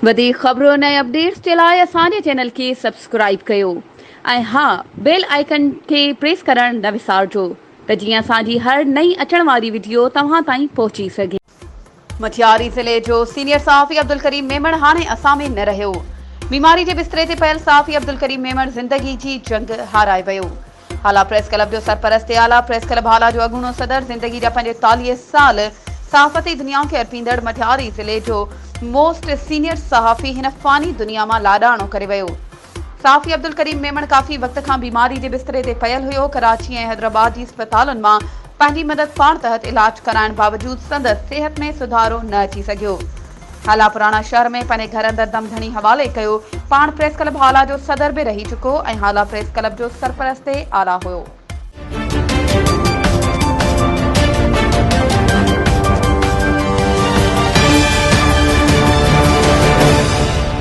वधीक ख़बरों ऐं अपडेट्स जे लाइ असांजे चैनल खे सब्सक्राइब कयो ऐं हा बेल आइकन खे प्रेस करण न विसारिजो त जीअं असांजी हर नई अचण वारी वीडियो तव्हां ताईं पहुची सघे। मटियारी ज़िले जो सीनियर सहाफ़ी अब्दुल करीम मेमण हाणे असां में न रहियो। बीमारी जे बिस्तरे ते पियल सहाफ़ी अब्दुल करीम मेमण ज़िंदगी जी जंग हाराए वियो। हाला प्रेस क्लब जो सरपरस्त आला प्रेस क्लब हाला जो अॻूणो सदर ज़िंदगी जा 45 साल सहाफ़ती दुनिया खे अर्पींदड़ मटियारी ज़िले जो मोस्ट सीनियर सहाफ़ी हिन फ़ानी दुनिया मां लाॾाणो करे वियो। सहाफ़ी अब्दुल करीम मेमण काफ़ी वक़्त खां बीमारी जे बिस्तरे ते पियल हुयो। कराची ऐं हैदराबाद जी अस्पतालुनि मां पंहिंजी मदद पाण तहत इलाज कराइण बावजूदि संदसि सिहत में सुधारो न अची सघियो। हाला पुराणा शहर में पंहिंजे घर अंदरि दमधणी हवाले कयो। पाण प्रेस क्लब हाला जो सदर बि रही चुको ऐं हाला प्रेस क्लब जो सरपरस्त आला हुयो।